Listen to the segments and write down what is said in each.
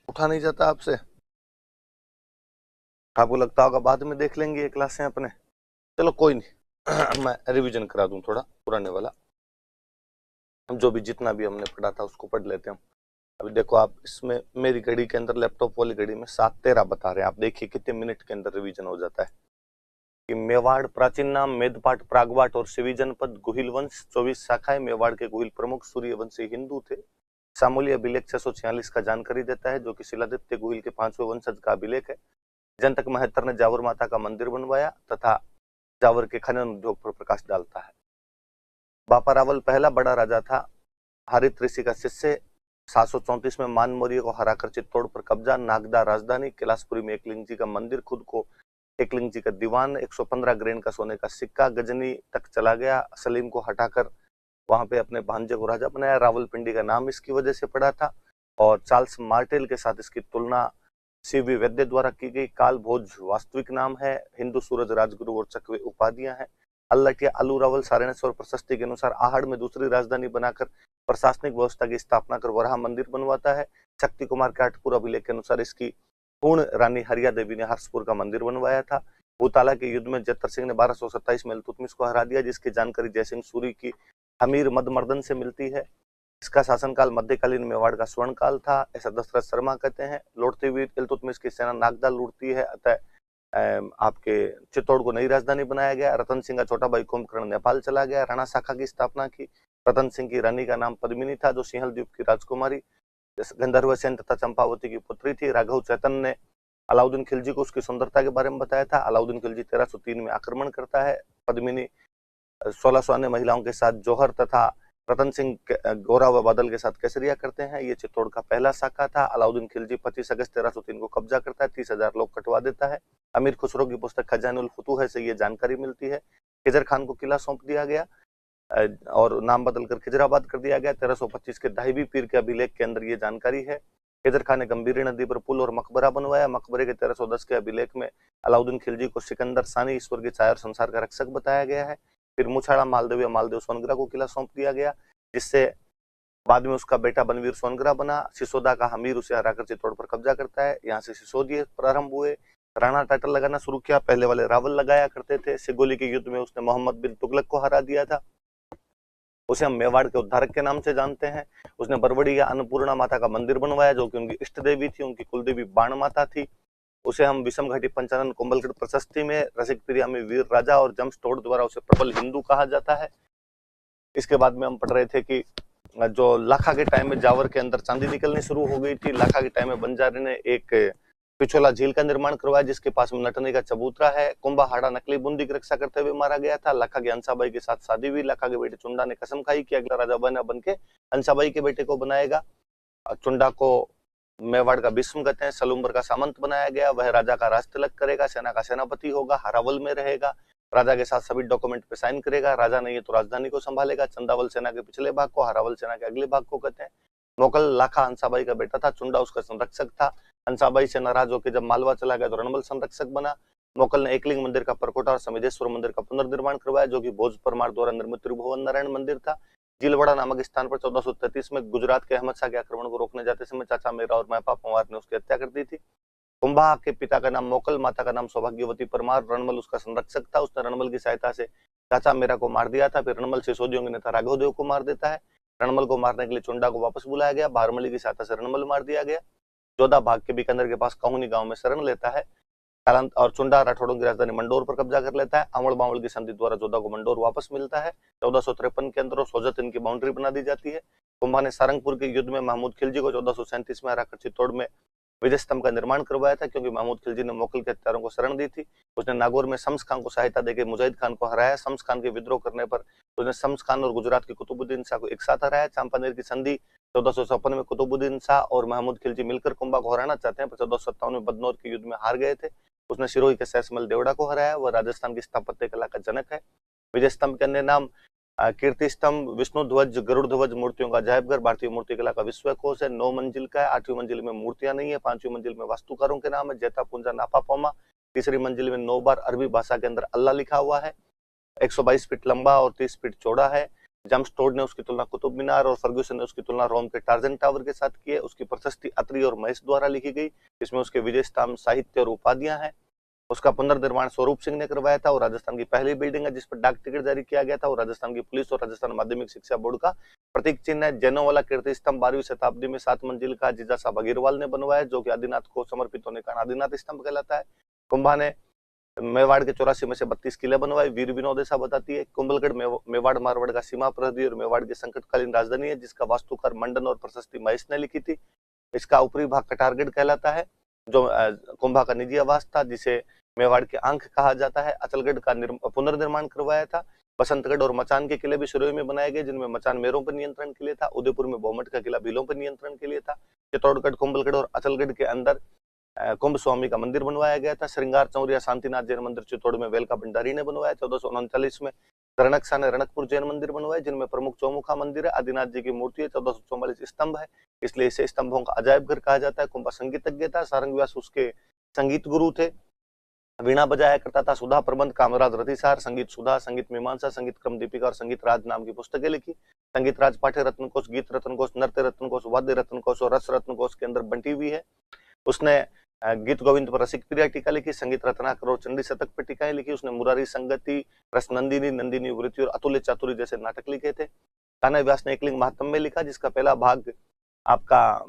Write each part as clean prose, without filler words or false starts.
उठा नहीं जाता आपसे? आपको लगता होगा बाद में देख लेंगे ये क्लासें अपने। चलो कोई नहीं। मैं रिवीजन करा दूं थोड़ा पुराने वाला। हम जो भी जितना भी हमने पढ़ा था उसको पढ़ लेते हैं। अभी देखो आप इसमें मेरी घड़ी के अंदर, लैपटॉप वाली घड़ी में 7:13 बता रहे हैं। आप देखिए कितने मिनट के अंदर रिवीजन हो जाता है। कि मेवाड़ प्राचीन नाम मेदपाट प्रागवाट और शिवी जनपद गुहिल वंश 24 शाखाएं। मेवाड़ के गुहिल प्रमुख सूर्यवंशी हिंदू थे। सामूल्य अभिलेख 646 का जानकारी देता है, जो कि शिलादित्य गुहिल के 5वें वंशज का अभिलेख है। जनतक महत्तर ने जावर माता का मंदिर बनवाया तथा जावर के खनन उद्योग पर प्रकाश डालता है। बापा रावल पहला बड़ा राजा था। हरित ऋषि का शिष्य। 734 में मान मौर्य को हराकर चित्तौड़ पर कब्जा। नागदा राजधानी। कैलाशपुरी में एकलिंग जी का मंदिर, खुद को एकलिंग जी का दीवान। 115 ग्रेन का सोने का सिक्का। गजनी तक चला गया। सलीम को हटाकर वहां पे अपने भांजे को राजा बनाया। रावलपिंडी का नाम इसकी वजह से पड़ा था। और चार्ल्स मार्टेल के साथ इसकी तुलना सीवी वैद्य द्वारा की गई। काल भोज वास्तविक नाम है। हिंदू सूरज राजगुरु और चकवे उपाधियां हैं। अल्लट या अलू रावल सारणेश्वर प्रशस्ति के अनुसार आहड़ में दूसरी राजधानी बनाकर प्रशासनिक व्यवस्था की स्थापना कर वराह मंदिर बनवाता है। शक्ति कुमार के आठपुर अभिलेख के अनुसार इसकी पूर्ण रानी हरिया देवी ने हर्षपुर का मंदिर बनवाया था। भूताला के युद्ध में जत्तर सिंह ने 1227 में इल्तुतमिश को हरा दिया, जिसकी जानकारी जयसिंह सूरी की अमीर मदमर्दन से मिलती है। इसका शासनकाल मध्यकालीन मेवाड़ का स्वर्ण काल था, ऐसा दशरथ शर्मा कहते हैं। लौटती हुई इल्तुतमिश की सेना नागदा लूटती है, अतः आपके चित्तौड़ को नई राजधानी बनाया गया। रतन सिंह का छोटा भाई कुंभकर्ण नेपाल चला गया। राणा शाखा की स्थापना की। रतन सिंह की रानी का नाम पद्मिनी था, जो सिंहल द्वीप की राजकुमारी गंधर्व सेन तथा चंपावती की पुत्री थी। राघव चैतन्य ने अलाउद्दीन खिलजी को उसकी सुंदरता के बारे में बताया था। अलाउद्दीन खिलजी 1303 में आक्रमण करता है। पद्मिनी 1600 अन्य महिलाओं के साथ जौहर तथा रतन सिंह गोरा व बादल के साथ केसरिया करते हैं। ये चित्तौड़ का पहला शाखा था। अलाउद्दीन खिलजी 25 अगस्त 1303 को कब्जा करता है। 30,000 लोग कटवा देता है। अमीर खुसरो की पुस्तक खजानुल फुतूह से ये जानकारी मिलती है। खिजर खान को किला सौंप दिया गया और नाम बदलकर खिजराबाद कर दिया गया। 1325 के दाहिबी पीर के अभिलेख के अंदर ये जानकारी है। खिजर खान ने गंभीरी नदी पर पुल और मकबरा बनवाया। मकबरे के 1310 के अभिलेख में अलाउद्दीन खिलजी को सिकंदर सानी ईश्वर की छाया और संसार का रक्षक बताया गया है। फिर मुछाड़ा मालदेव या मालदेव सोनगरा को किला सौंप दिया गया, जिससे बाद में उसका बेटा बनवीर सोनगरा बना। सिसोदा का हमीर उसे हराकर चित्तौड़ पर कब्जा करता है। यहाँ से सिसोदिये प्रारंभ हुए। राणा टाइटल लगाना शुरू किया। पहले वाले रावल लगाया करते थे। सिगोली के युद्ध में उसने मोहम्मद बिन तुगलक को हरा दिया था। उसे हम मेवाड़ के उद्धारक के नाम से जानते हैं। उसने बरवड़ी या अन्नपूर्णा माता का मंदिर बनवाया, जो कि उनकी इष्ट देवी थी। उनकी कुलदेवी बाण माता थी। उसे हम विषम घाटी पंचानन कुंभलगढ़ प्रशस्ति में रसिक प्रिया में वीर राजा और जम्स तोड़ द्वारा उसे प्रबल हिंदू कहा जाता है। इसके बाद में हम पढ़ रहे थे कि जो लाखा के टाइम में जावर के अंदर चांदी निकलनी शुरू हो गई थी। लाखा के टाइम में बंजारे ने एक पिछोला झील का निर्माण करवाया, जिसके पास में नटने का चबूतरा है। कुंभाहाड़ा नकली बूंदी की रक्षा करते हुए मारा गया था। लाखा की अंसाबाई के साथ शादी हुई। लाखा के बेटे चुंडा ने कसम खाई कि अगला राजा बन के अंसाबाई के बेटे को बनाएगा। चुंडा को मेवाड़ का भीष्म कहते हैं। सलूम्बर का सामंत बनाया गया। वह राजा का राज तिलक करेगा, सेना का सेनापति होगा, हरावल में रहेगा, राजा के साथ सभी डॉक्यूमेंट पे साइन करेगा। राजा नहीं है तो राजधानी को संभालेगा। चंदावल सेना के पिछले भाग को, हरावल सेना के अगले भाग को कहते हैं। मोकल लाखा हंसाबाई का बेटा था। चुंडा उसका संरक्षक था। हंसाबाई से नाराज होकर जब मालवा चला गया तो रणबल संरक्षक बना। मोकल ने एकलिंग मंदिर का परकोटा और समिधेश्वर मंदिर का पुनर्निर्माण करवाया, जो कि भोज परमार द्वारा निर्मित त्रिभुवन नारायण मंदिर था। जीलवाड़ा नामक स्थान पर 1433 में गुजरात के अहमद शाह के आक्रमण को रोकने जाते समय चाचा मेरा और महपा पंवार ने उसकी हत्या कर दी थी। कुंभा के पिता का नाम मोकल, माता का नाम सौभाग्यवती परमार। रणमल उसका संरक्षक था। उसने रणमल की सहायता से चाचा मेरा को मार दिया था। फिर रणमल सिसोदियों के नेता राघवदेव को मार देता है। रणमल को मारने के लिए चुंडा को वापस बुलाया गया। भारमली की सहायता से रणमल मार दिया गया। जोधा भाग के बीकानेर के पास कहूनी गांव में शरण लेता है और चुंडा राठौड़ों की राजधानी मंडोर पर कब्जा कर लेता है। अमड़ बावल की संधि द्वारा जोधा को मंडोर वापस मिलता है। 1453 के अंदर सोजत इनकी बाउंड्री बना दी जाती है। कुंभा ने सारंगपुर के युद्ध में महमूद खिलजी को 1437 में हराकर चित्तौड़ में विजय स्तंभ का निर्माण करवाया था, क्योंकि महमूद खिलजी ने मोकल के हत्यारों को शरण दी थी। उसने नागौर में शम्स खान को सहायता देकर मुजाहिद खान को हराया। शम्स खान के विद्रोह करने पर उसने शम्स खान और गुजरात के कुतुबुद्दीन शाह को एक साथ हराया। चांपानेर की संधि 1456 में कुतुबुद्दीन शाह और महमूद खिलजी मिलकर कुंभा को हराना चाहते हैं, पर 1457 में बदनौर के युद्ध में हार गए थे। उसने सिरोही के सैसमल देवड़ा को हराया। वह राजस्थान की स्थापत्य कला का जनक है। विजय स्तंभ के अन्य नाम कीर्ति स्तंभ, विष्णु ध्वज, गरुड़ ध्वज, मूर्तियों का अजायबघर, भारतीय मूर्ति कला का विश्वकोश है। 9 मंजिल का है। 8वीं मंजिल में मूर्तियां नहीं है। 5वीं मंजिल में वास्तुकारों के नाम है जैता पुंजा नापा पोमा। तीसरी मंजिल में 9 बार अरबी भाषा के अंदर अल्लाह लिखा हुआ है। 122 फीट लंबा और 30 फीट चौड़ा है। जम्पस्टोड ने उसकी तुलना कुतुब मीनार और फर्ग्यूसन ने उसकी तुलना रोम के टार्जन टावर के साथ की है। उसकी प्रशस्ति अत्रि और महेश द्वारा लिखी गई, इसमें उसके विजय स्तंभ, साहित्य और उपाधियां हैं। उसका पुनर्निर्माण स्वरूप सिंह ने करवाया था और राजस्थान की पहली बिल्डिंग है जिस पर डाक टिकट जारी किया गया था और राजस्थान की पुलिस और राजस्थान माध्यमिक शिक्षा बोर्ड का प्रतीक चिन्ह है। जैनों वाला कीर्ति स्तंभ 12वीं शताब्दी में 7 मंजिल का जीजा साहब अग्रवाल ने बनवाया, जो कि आदिनाथ को समर्पित होने का आदिनाथ स्तंभ कहलाता है। कुंभा ने मेवाड़ के 84 में से 32 किले बनवाए। वीर विनोद ऐसा बताती है। कुंभलगढ़ मेवाड़ मारवाड़ का सीमा प्रहरी और मेवाड़ की संकटकालीन राजधानी है, जिसका वास्तुकार मंडन और प्रशस्ति महेश ने लिखी थी। इसका ऊपरी भाग कटारगढ़ कहलाता है, जो कुंभा का निजी आवास था, जिसे मेवाड़ की आंख कहा जाता है। अचलगढ़ का पुनर्निर्माण करवाया था। बसंतगढ़ और मचान के किले भी शुरू में बनाए गए, जिनमें मचान मेरों पर नियंत्रण के लिए था। उदयपुर में बोमट का किला भीलों पर नियंत्रण के लिए था। चित्तौड़गढ़, कुंभलगढ़ और अचलगढ़ के अंदर कुंभ स्वामी का मंदिर बनवाया गया था। श्रृंगार चौरिया शांतिनाथ जैन मंदिर चित्तौड़ में वेलका भंडारी ने बनवाया। 1439 में रणकसा ने रणकपुर जैन मंदिर बनवाए, जिनमें प्रमुख चौमुखा मंदिर है। आदिनाथ जी की मूर्ति है। 1444 स्तंभ है, इसलिए इसे स्तंभों का अजायब घर कहा जाता है। कुंभा संगीतज्ञ था। सारंग व्यास उसके संगीत गुरु थे। वीणा बजाया करता था। सुधा प्रबंध, कामराज रतिसार, संगीत सुधा, संगीत मीमांसा, संगीत क्रम दीपिका और संगीत राज नाम की पुस्तकें लिखी। संगीत राज पाठ्य रत्न कोश, गीत रत्न कोश, नृत्य रत्न कोश, वाद्य रत्न कोश और रस रत्न कोश के अंदर बंटी हुई है। उसने गीत गोविंद पर रसिक प्रिया टीका लिखी। संगीत रत्नाकर और चंडी शतक पर टीकाएं लिखी। उसने मुरारी संगति, रस नंदिनी, नंदिनी वृत्ति और अतुल्य चातुरी जैसे नाटक लिखे थे। कान्हा व्यास ने एकलिंग महात्म्य लिखा, जिसका पहला भाग आपका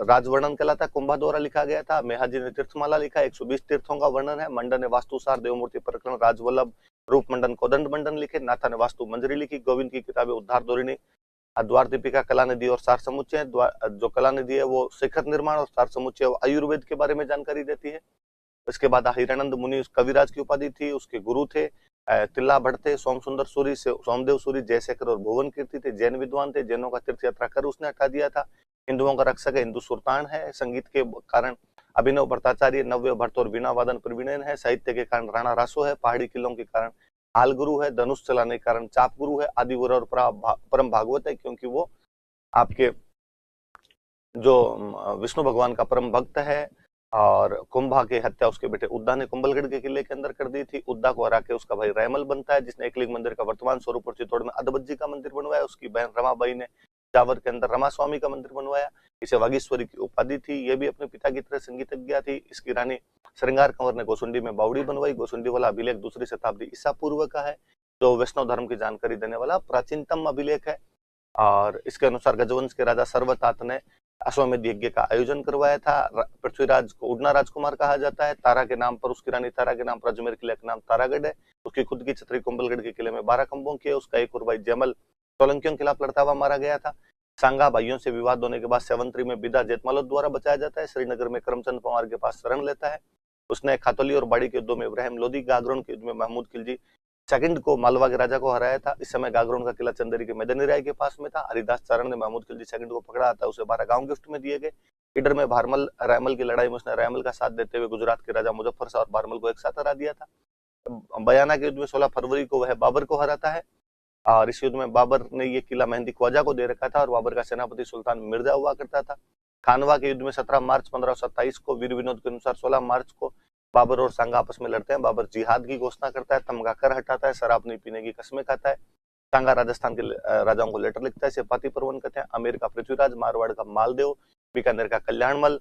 राजवर्णन कहलाता है, कुंभा द्वारा लिखा गया था। मेहाजी ने तीर्थमाला लिखा, 120 तीर्थों का वर्णन है। मंडन ने वास्तुसार, देवमूर्ति प्रकरण, राजवल्लभ, रूप मंडन, कोदंड मंडन लिखे। नाथा ने वास्तु मंजरी लिखी। गोविंद की किताबें उद्धार धोरिणी, द्वार दीपिका, कला निधि और सार समुच्चय। जो कला निधि है वो शिखर निर्माण और सार समुच्चय आयुर्वेद के बारे में जानकारी देती है। इसके बाद हिरानंद मुनि कविराज की उपाधि थी। उसके गुरु थे तिल्ला भट्ट थे, सोम सुंदर सूरी, सोमदेव सूरी, जयशेखर और भुवन कीर्ति थे। जैन विद्वान थे। जैनों का तीर्थ यात्रा कर उसने हटा दिया था। हिंदुओं का रक्षक है, हिंदू सुल्तान है। संगीत के कारण अभिनव भट्टाचार्य, नव्य भट्ट और वीणा वादन प्रवीण है। साहित्य के कारण राणा रासो है। पहाड़ी किलों के कारण आल गुरु है। धनुष चलाने के कारण चाप गुरु है। आदिवर और परम भागवत है, क्योंकि वो आपके जो विष्णु भगवान का परम भक्त है। और कुंभा की हत्या उसके बेटे उद्दा ने कुंभलगढ़ के किले के अंदर कर दी थी। उद्दा को हरा के उसका भाई रैमल बनता है, जिसने एकलिंग मंदिर का वर्तमान स्वरूप और चित्तौड़ में अदबज्जी का मंदिर बनवाया। उसकी बहन रमाबाई ने जावर के अंदर रमा स्वामी का मंदिर बनवाया। इसे वागीश्वरी की उपाधि थी। ये भी अपने पिता की तरह संगीतज्ञ थी। इसकी रानी श्रृंगार कंवर ने गोसुंडी में बावड़ी बनवाई। गोसुंडी वाला अभिलेख 2री शताब्दी ईसा पूर्व का है, जो वैष्णव धर्म की जानकारी देने वाला प्राचीनतम अभिलेख है। और इसके अनुसार गजवंश के राजा सर्वतात ने अश्वमेध यज्ञ का आयोजन करवाया था। पृथ्वीराज को उड़ना राजकुमार कहा जाता है। तारा के नाम पर, उसकी रानी तारा के नाम पर अजमेर किले का नाम तारागढ़ है। उसकी खुद की छतरी कुंभलगढ़ के किले में 12 खंभों की है। उसका एक और भाई जमल सोलंकियों के खिलाफ लड़ता हुआ मारा गया था। सांगा भाइयों से विवाद होने के बाद सेवंतरी में बिदा जेतमालो द्वारा बचाया जाता है। श्रीनगर में करमचंद पंवार के पास शरण लेता है। उसने खातोली और बाड़ी के युद्धों में इब्राहिम लोदी, गागरोन के युद्ध में महमूद खिलजी सेकंड को मालवा के राजा को हराया था। इस समय गागरोन का किला चंदेरी के मैदानी राय के पास में था। हरिदास चारण ने महमूद खिलजी सेकंड को पकड़ा था। उसे 12 गांव गिफ्ट में दिए गए। इडर में भारमल रैमल की लड़ाई में उसने रैमल का साथ देते हुए गुजरात के राजा मुजफ्फर शाह और भारमल को एक साथ हरा दिया था। बयाना के युद्ध में 16 फरवरी को वह बाबर को हराता है। और इस युद्ध में बाबर ने ये किला मेहंदी ख्वाजा को दे रखा था और बाबर का सेनापति सुल्तान मिर्जा हुआ करता था। खानवा के युद्ध में 17 मार्च 1527 को वीर विनोद के अनुसार 16 मार्च को बाबर और सांगा आपस में लड़ते हैं। बाबर जिहाद की घोषणा करता है, तमगा कर हटाता है, शराब नहीं पीने की कसमें खाता है। सांगा राजस्थान के राजाओं को लेटर लिखता है, इसे पाती परवन कहते हैं। अमेर का पृथ्वीराज, मारवाड़ का मालदेव, बीकानेर का कल्याणमल,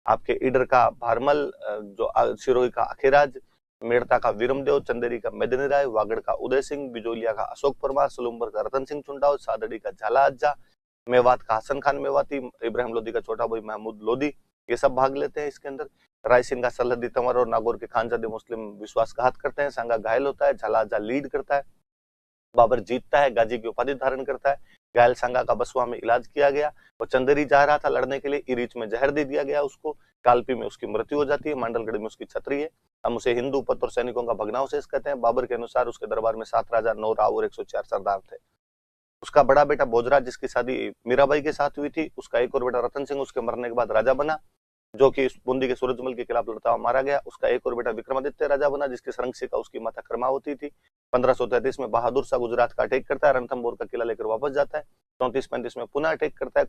आपके ईडर का भारमल, जो सिरोही का अखेराज, मेड़ता का वीरमदेव, चंदेरी का मेदनी राय, वागड़ का उदय सिंह, बिजोलिया का अशोक परमार, सलूम्बर का रतन सिंह चुंडाव, सादड़ी का झाला अज्जा, मेवात का हसन खान मेवाती, इब्राहिम लोदी का छोटा भाई महमूद लोदी, ये सब भाग लेते हैं इसके अंदर। रायसिंह का सलहदी तंवर और नागौर के खानजादे मुस्लिम विश्वासघात करते हैं। सांगा घायल होता है, झाला अज्जा लीड करता है, बाबर जीतता है, गाजी की उपाधि धारण करता है। घायल सांगा का बसवा में इलाज किया गया। वो चंदेरी जा रहा था लड़ने के लिए, इरीच में जहर दे दिया गया उसको। कालपी में उसकी मृत्यु हो जाती है। मांडलगढ़ में उसकी छतरी है। हम उसे हिंदू पत और सैनिकों का भग्नावशेष कहते हैं। बाबर के अनुसार उसके दरबार में 7 राजा, 9 राव और 104 सरदार थे। उसका बड़ा बेटा भोजराज, जिसकी शादी मीराबाई के साथ हुई थी, उसका एक और बेटा रतन सिंह उसके मरने के बाद राजा बना, जो कि बूंदी के सूरजमल के खिलाफ लड़ता हुआ मारा गया। उसका एक और बेटा विक्रमादित्य राजा बना, जिसकी संरक्षिका उसकी माता कर्मावती थी। 1533 में बहादुर शाह गुजरात का अटैक करता है, रणथंभौर का किला लेकर वापस जाता है। 34-35 में पुनः अटैक करता है।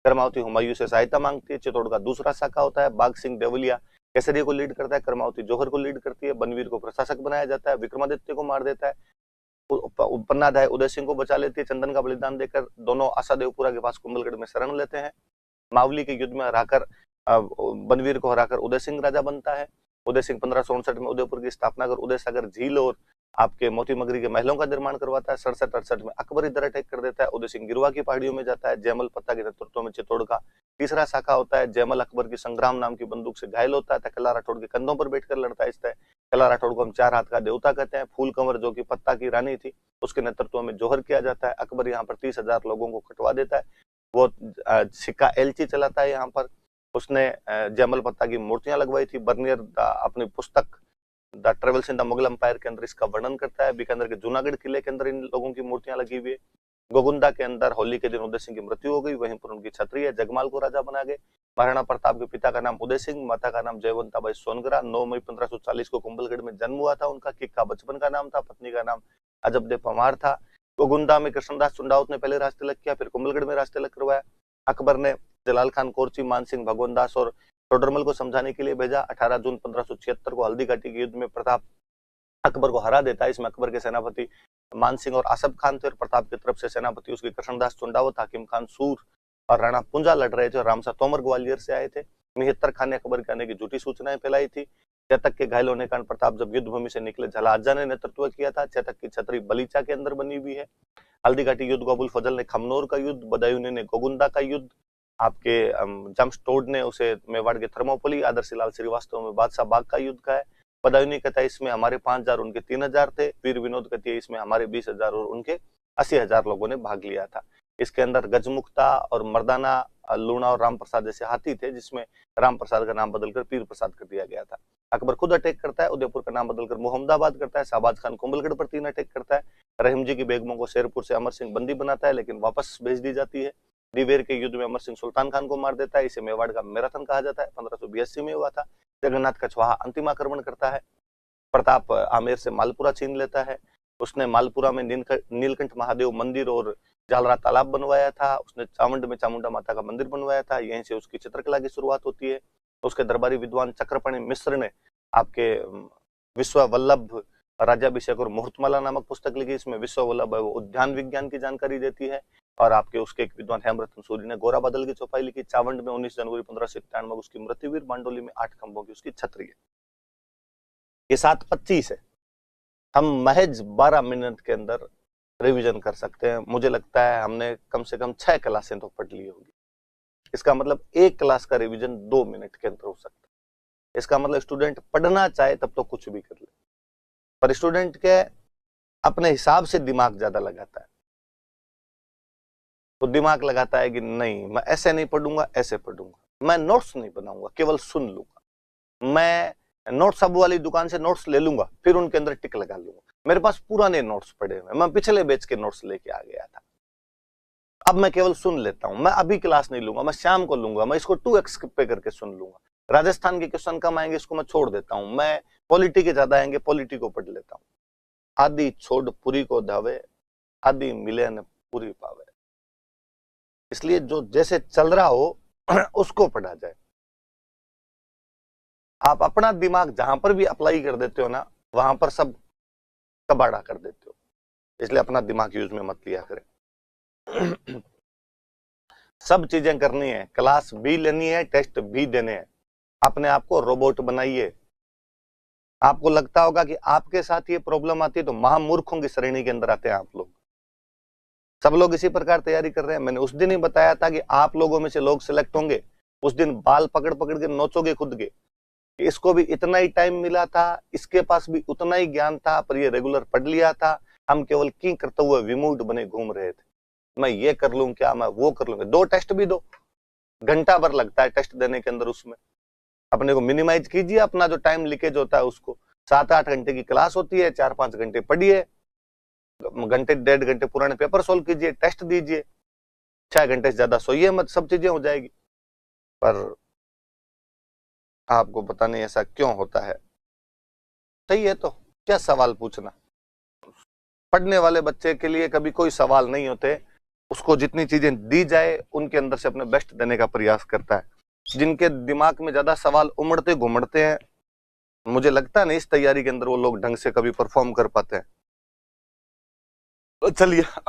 कर्मावती हुमायूं से सहायता मांगती है। चित्तौड़ का दूसरा शाखा होता है। बाघ सिंह देवलिया केसरिया को लीड करता है। कर्मावती जौहर को लीड करती है। बनवीर को प्रशासक बनाया जाता है। विक्रमादित्य को मार देता है। उपन्नाध्याय उदय सिंह को बचा लेती है चंदन का बलिदान देकर। दोनों आशादेवपुरा के पास कुंभलगढ़ में शरण लेते हैं। मावली के युद्ध में हराकर बनवीर को हराकर उदय सिंह राजा बनता है। उदय सिंह 1559 में उदयपुर की स्थापना कर उदय सागर झील और आपके मोती मगरी के महलों का निर्माण करवाता है। 67-68 में अकबर इधर अटैक कर देता है। उदय सिंह गिरवा की पहाड़ियों में जाता है। जयमल पत्ता के नेतृत्व में चित्तौड़ का तीसरा शाखा होता है। जयमल अकबर की संग्राम नाम की बंदूक से घायल होता है। कल्ला राठौड़ के कंधों पर बैठकर लड़ता है। इस तरह कल्ला राठौड़ को हम 4 हाथ का देवता कहते हैं। फूल कंवर जो कि पत्ता की रानी थी, उसके नेतृत्व में जोहर किया जाता है। अकबर यहाँ पर 30,000 लोगों को कटवा देता है। वो सिक्का एलची चलाता है। यहाँ पर उसने जयमल पत्ता की मूर्तियां लगवाई थी। बर्नियर अपनी पुस्तक the travels in the Mughal empire के अंदर इसका वर्णन करता है। बीकानेर के जूनागढ़ किले के अंदर इन लोगों की मूर्तियां लगी हुई है। गोगुंदा के अंदर होली के दिन उदय सिंह की मृत्यु हो गई, वहीं पर उनकी छतरी है। जगमाल को राजा बना गए। महाराणा प्रताप के पिता का नाम उदय सिंह, माता का नाम जयवंताबाई सोनगरा। 9 मई 1540 को कुंभलगढ़ में जन्म हुआ था उनका। किक्का बचपन का नाम था। पत्नी का नाम अजबदे पमार था। गोगुंदा में कृष्णदास चुंडावत ने पहले राज तिलक किया, फिर कुंभलगढ़ में राज तिलक करवाया। अकबर ने जलाल खान कोरची, मानसिंह, भगवंत दास और टोडरमल को समझाने के लिए भेजा। 18 जून 1576 को हल्दी घाटी के युद्ध में प्रताप अकबर को हरा देता है। इसमें अकबर के सेनापति मानसिंह और आसफ खान थे और प्रताप की तरफ से सेनापति उसके कृष्णदास चुंडावत, हाकिम खान सूर और राणा पुंजा लड़ रहे थे। और रामसा तोमर ग्वालियर से आए थे। मेहतर खान ने अकबर के आने की झूठी सूचनाएं फैलाई थी। चेतक के घायल होने के कारण प्रताप जब युद्ध भूमि से निकले, झलाजा ने नेतृत्व किया था। चेतक की छतरी बलीचा के अंदर बनी हुई है। हल्दी घाटी युद्ध को अबुल फजल ने खमनोर का युद्ध, बदायूनी ने गोगुंदा का युद्ध, आपके जमस्टोड ने उसे मेवाड़ के थर्मोपली, आदर्श लाल श्रीवास्तव में बादशाह बाग का युद्ध का है। बदायूनी कहता है इसमें हमारे 5,000 उनके 3,000 थे। वीर विनोद कहती है इसमें हमारे 20,000 और उनके 80,000 लोगों ने भाग लिया था। इसके अंदर गजमुक्ता और मर्दाना, लूणा और राम प्रसाद जैसे हाथी थे, जिसमें राम प्रसाद का नाम बदलकर पीर प्रसाद कर दिया गया था। अकबर खुद अटैक करता है। उदयपुर का नाम बदलकर मोहम्मदाबाद करता है। शाहबाज खान कुंभलगढ़ पर 3 अटैक करता है। रहीम जी की बेगमों को शेरपुर से अमर सिंह बंदी बनाता है, लेकिन वापस भेज दी जाती है। दिवेर के युद्ध में अमर सिंह सुल्तान खान को मार देता है। इसे मेवाड़ का मैराथन कहा जाता है। 1582 में हुआ था। जगन्नाथ कछवाहा अंतिम आक्रमण करता है। प्रताप आमेर से मालपुरा छीन लेता है। उसने मालपुरा में नीलकंठ महादेव मंदिर और जालरा तालाब बनवाया था। उसने चावंड में चामुंडा माता का मंदिर बनवाया था। यहीं से उसकी चित्रकला की शुरुआत होती है। उसके दरबारी विद्वान चक्रपाणि मिश्र ने आपके विश्व वल्लभ राज्याभिषेक और मुहूर्तमाला नामक पुस्तक लिखी। इसमें विश्व वल्लभ उद्यान विज्ञान की जानकारी देती है। और आपके उसके एक विद्वान हेमरतन सूरी ने गोरा बादल की चौपाई लिखी। चावंड में 19 जनवरी 1597 में उसकी मृत्यु हुई। बांडोली में 8 खंभों की उसकी छतरी है। ये 7:25 है। हम महज 12 मिनट के अंदर रिवीजन कर सकते हैं। मुझे लगता है हमने कम से कम 6 क्लासें तो पढ़ ली होगी। इसका मतलब एक क्लास का रिवीजन 2 मिनट के अंदर हो सकता है। इसका मतलब स्टूडेंट पढ़ना चाहे तब तो कुछ भी कर ले, पर स्टूडेंट के अपने हिसाब से दिमाग ज्यादा लगाता है। तो दिमाग लगाता है कि नहीं, मैं ऐसे नहीं पढ़ूंगा, ऐसे पढ़ूंगा, मैं नोट्स नहीं बनाऊंगा, केवल सुन लूंगा, मैं नोट्स अब वाली दुकान से नोट्स ले लूंगा, फिर उनके अंदर टिक लगा लूंगा। मेरे पास पुराने नोट्स पड़े हुए, मैं पिछले बैच के नोट्स लेके आ गया था, अब मैं केवल सुन लेता हूं। मैं अभी क्लास नहीं लूंगा, मैं शाम को लूंगा, मैं इसको 2x पे करके सुन लूंगा। राजस्थान के क्वेश्चन कम आएंगे, इसको मैं छोड़ देता हूं। मैं पॉलिटी के ज्यादा आएंगे, पॉलिटी को पढ़ लेता हूं। आदि छोड़ पूरी को धावे, आदि मिले न पूरी पावे। इसलिए जो जैसे चल रहा हो उसको पढ़ा जाए। आप अपना दिमाग जहां पर भी अप्लाई कर देते हो ना, वहां पर सब कबाड़ा कर देते हो। इसलिए अपना दिमाग यूज में मत लिया करें। सब चीजें करनी है, क्लास भी लेनी है, टेस्ट भी देने हैं। अपने आप को रोबोट बनाइए। आपको लगता होगा कि आपके साथ ये प्रॉब्लम आती है तो महामूर्खों की श्रेणी के अंदर आते हैं आप लोग। सब लोग इसी प्रकार तैयारी कर रहे हैं। मैंने उस दिन ही बताया था कि आप लोगों में से लोग सिलेक्ट होंगे। उस दिन बाल पकड़ पकड़ के नोचोगे खुद के। इसको भी इतना ही टाइम मिला था, इसके पास भी उतना ही ज्ञान था, पर ये रेगुलर पढ़ लिया था। हम केवल की करते हुए विमूढ़ बने घूम रहे थे। मैं ये कर लूं क्या, मैं वो कर लूंगा। 2 टेस्ट भी दो, घंटा भर लगता है टेस्ट देने के अंदर। उसमें अपने को मिनिमाइज कीजिए अपना जो टाइम लीकेज होता है उसको। 7-8 घंटे की क्लास होती है, 4-5 घंटे पढ़िए, घंटे 1.5 घंटे पुराने पेपर सोल्व कीजिए, टेस्ट दीजिए, 6 घंटे से ज्यादा सोइए मत, सब चीजें हो जाएगी। पर आपको पता नहीं ऐसा क्यों होता है। सही है तो क्या सवाल पूछना। पढ़ने वाले बच्चे के लिए कभी कोई सवाल नहीं होते। उसको जितनी चीजें दी जाए उनके अंदर से अपने बेस्ट देने का प्रयास करता है। जिनके दिमाग में ज्यादा सवाल उमड़ते घुमड़ते हैं, मुझे लगता नहीं इस तैयारी के अंदर वो लोग ढंग से कभी परफॉर्म कर पाते हैं। चलिए अब